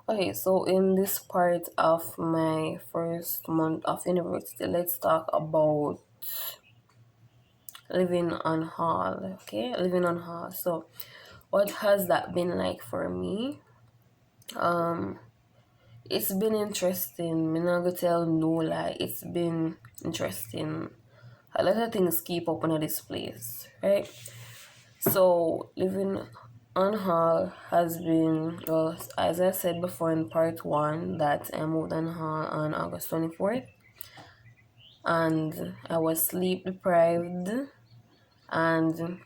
Okay, so in this part of my first month of university, let's talk about living on hall. Okay, living on hall. So, what has that been like for me? Um, it's been interesting. Me not gonna tell no lie. It's been interesting. A lot of things keep up in this place, right? So living on hall has been, well, as I said before in part one, that I moved on hall on August 24th, and I was sleep deprived, and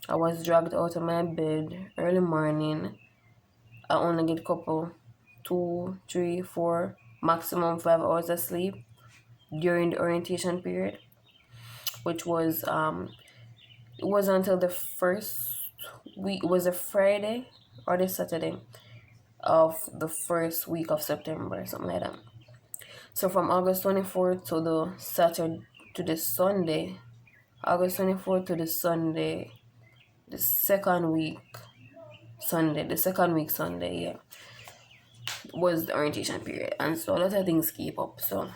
I was dragged out of my bed early morning. I only get couple 2, 3, 4, maximum 5 hours of sleep during the orientation period, which was it was until the first week. It was a Friday or the Saturday of the first week of September, something like that. So from August 24th to the Saturday to the Sunday, August 24th to the Sunday, the second week Sunday, yeah, was the orientation period. And so a lot of things keep up. So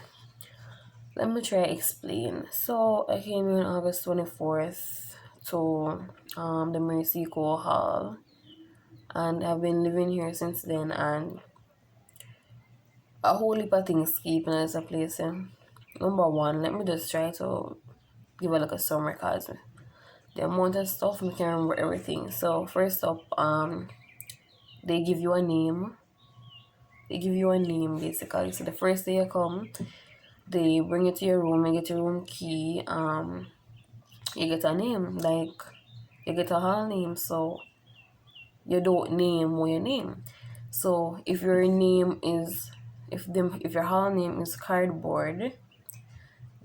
let me try explain. So I came in August 24th to the Mercy Co Hall, and I've been living here since then, and a whole heap of things keeping us a place. Number one, let me just try to give a like a summary because the amount of stuff we can remember everything. So first up, they give you a name. They give you a name basically. So the first day you come, they bring you to your room, you get your room key, you get a name, like you get a hall name, so you don't name what your name. So if your name is if your hall name is cardboard,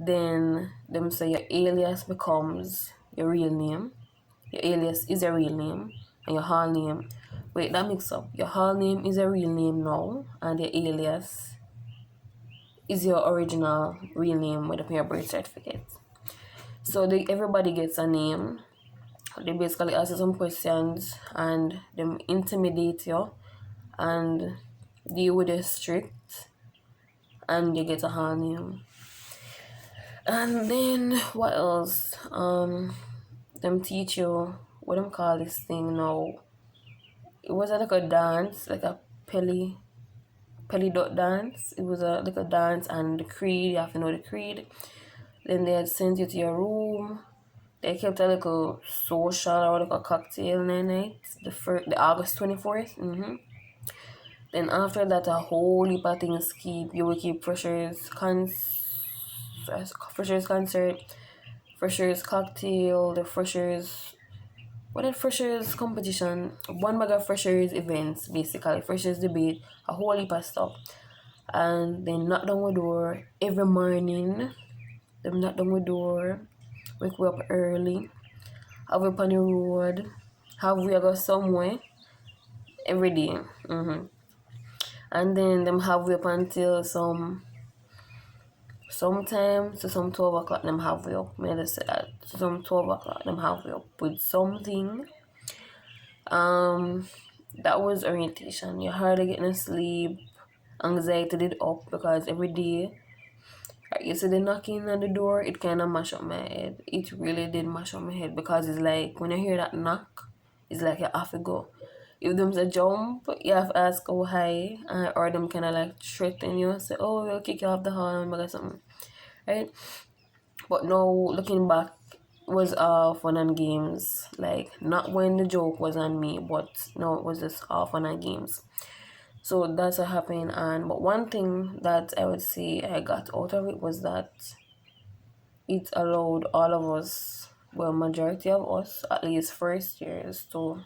then them say your alias becomes your real name. Your alias is your real name, and your hall name. Wait, that mix up. Your hall name is a real name now, and your alias is your original real name with your birth certificate. So everybody gets a name. They basically ask you some questions and them intimidate you and deal with the strict, and you get a hall name. And then what else? Them teach you what them call this thing now. It was like a dance, like a pelly dot dance. It was a like a dance, and the creed, you have to know the creed. Then they had sent you to your room. They kept a little social or like a cocktail night, the August 24th. Then after that, a whole heap of things keep. You will keep freshers concert, freshers cocktail, the freshers, what a freshers competition, one bag of freshers events, basically freshers debate, a whole heap of stuff. And they knock down the door every morning. They knock down the door, wake we up early, have we up on the road, have we go somewhere every day. And then them have we up until sometimes to some 12 o'clock them have we up. May I just say that. To some 12 o'clock them have we up with something. That was orientation. You're hardly getting sleep. Anxiety did up because every day you see the knocking on the door, it kind of mash up my head. It really did mash up my head because it's like when you hear that knock, it's like you have to go. If them's a jump, you have to ask how high, or them kind of like threaten you, say, oh, we'll kick you off the hall or something, right? But now looking back, it was all fun and games. Like not when the joke was on me, but no, it was just all fun and games. So that's what happened. And but one thing that I would say I got out of it was that it allowed all of us, well, majority of us, at least first years, to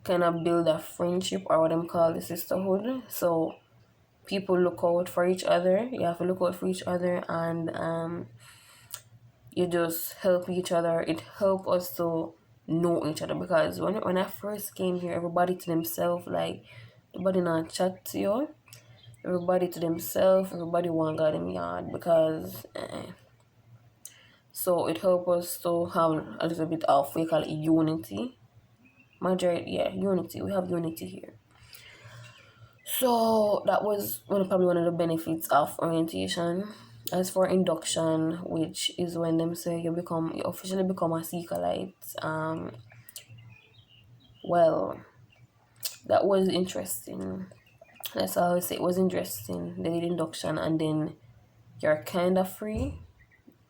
kind of build a friendship or what them call the sisterhood. So people look out for each other. You have to look out for each other, and you just help each other. It helped us to know each other because when I first came here, everybody to themselves, like everybody not chat to you. Everybody to themselves. Everybody want God in yard because. So it helped us to have a little bit of we call it unity. Majority, yeah, unity. We have unity here. So that was probably one of the benefits of orientation. As for induction, which is when them say you officially become a Seeker. Well, that was interesting. That's how I say it was interesting. They did induction and then you're kind of free.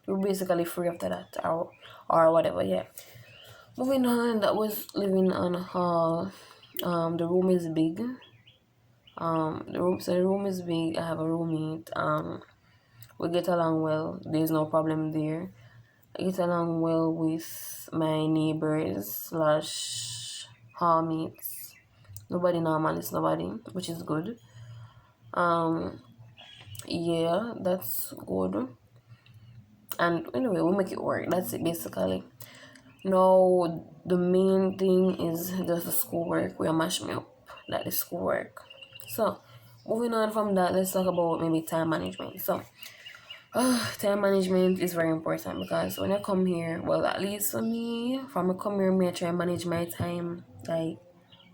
You're basically free after that, or whatever. Yeah. Moving on, that was living on hall. The room is big. The room is big. I have a roommate. We get along well. There's no problem there. I get along well with my neighbors slash hallmates. Nobody normal is nobody, which is good. Um, yeah, that's good. And anyway, we make it work. That's it basically. No, the main thing is just the schoolwork. We are mash me up, like the schoolwork. So, moving on from that, let's talk about maybe time management. So, time management is very important because when I come here, well, at least for me, from I come here, me I try and manage my time. Like,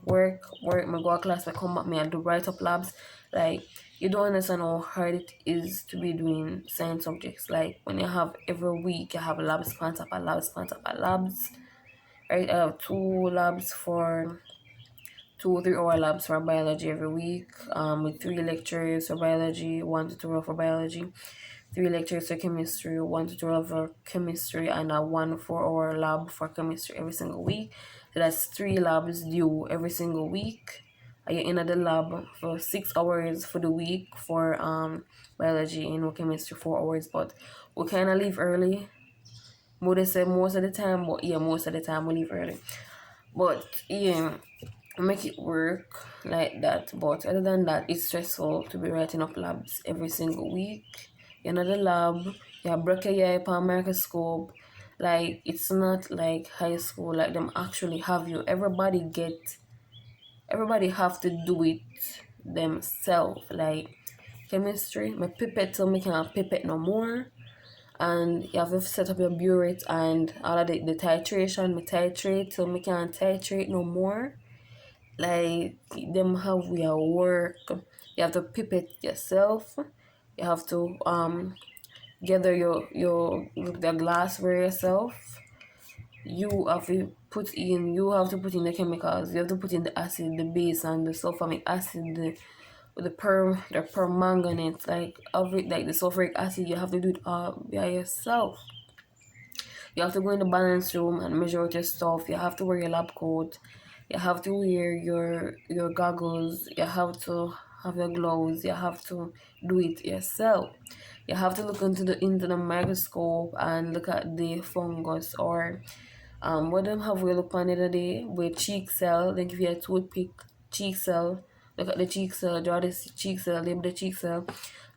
work, me go to class, me come back, me I do write up labs. Like, you don't understand how hard it is to be doing science subjects. Like, when you have every week, you have labs, span up, labs, span up, labs. Right, I have two labs for 2 or 3 hour labs for biology every week, with 3 lectures for biology, 1 to 2 for biology, 3 lectures for chemistry, 1 to 2 for chemistry, and a 1 4 hour lab for chemistry every single week. So that's 3 labs due every single week. You're in the lab for 6 hours for the week for biology and chemistry 4 hours, but we kind of leave early. Would say most of the time, but yeah, most of the time we leave early. But yeah, make it work like that. But other than that, it's stressful to be writing up labs every single week. You're not the lab, you have break your eye upon microscope. Like, it's not like high school, like them actually have you. Everybody have to do it themselves. Like chemistry, my pipette till me can't pipette no more. And you have to set up your burette and all of the titration, me titrate till me can't titrate no more. Like, them have your work. You have to pipette yourself. You have to gather the glassware yourself. You have to put in the chemicals. You have to put in the acid, the base, and the sulfuric acid, the permanganate, like the sulfuric acid. You have to do it all by yourself. You have to go in the balance room and measure out your stuff. You have to wear your lab coat. You have to wear your goggles. You have to have your gloves. You have to do it yourself. You have to look into the microscope and look at the fungus, or what them have we look on the other day with cheek cell. They give you a toothpick, cheek cell. Look at the cheek cell, draw the cheek cell, label the cheek cell.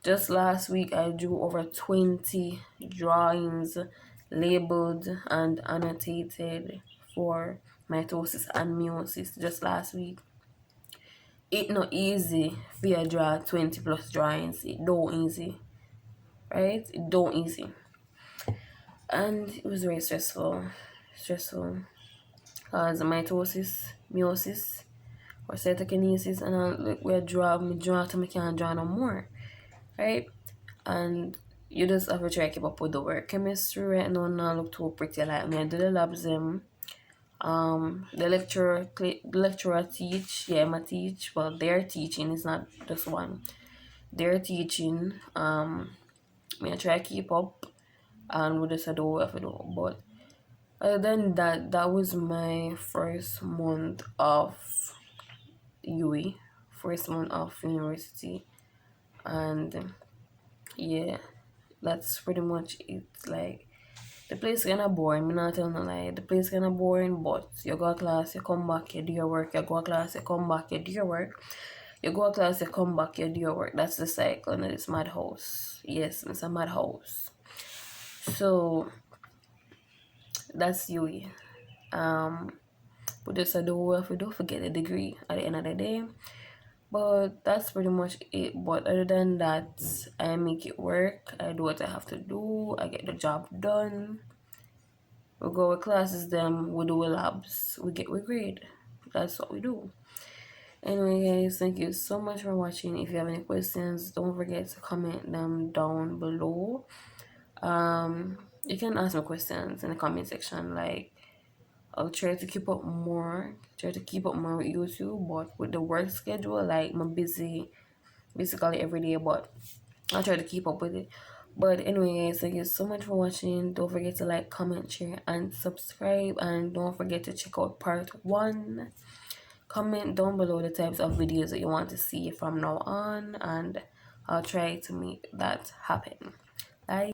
Just last week I drew over 20 drawings labeled and annotated for mitosis and meiosis just last week. It not easy for you draw 20 plus drawings. It don't easy. Right? It don't easy. And it was very stressful. Stressful. As mitosis, meiosis, or cytokinesis, and we draw to me can't draw no more. Right? And you just have to try to keep up with the work. Chemistry right now not look too pretty. Like me I do the labs the lecturer teach, yeah, I teach, but their teaching is not just one. They're teaching, me I try to keep up, and we just do what we have to do. But other than that, that was my first month of UE, first month of university, and yeah, that's pretty much it. Like, the place kinda boring, me not tell no lie. The place kinda boring, but you go to class, you come back, you do your work, you go to class, you come back, you do your work. You go to class, you come back, you do your work. That's the cycle in this madhouse. Yes, it's a madhouse. So that's you. We just do what we do, forget the degree at the end of the day. But that's pretty much it. But other than that, I make it work. I do what I have to do. I get the job done. We go with classes, them we do with labs. We grade. That's what we do. Anyway, guys, thank you so much for watching. If you have any questions, don't forget to comment them down below. You can ask me questions in the comment section. Like, I'll try to keep up more, with YouTube, but with the work schedule, like I'm busy basically every day, but I'll try to keep up with it. But anyway, guys, thank you so much for watching. Don't forget to like, comment, share, and subscribe, and don't forget to check out part 1. Comment down below the types of videos that you want to see from now on, and I'll try to make that happen. Bye.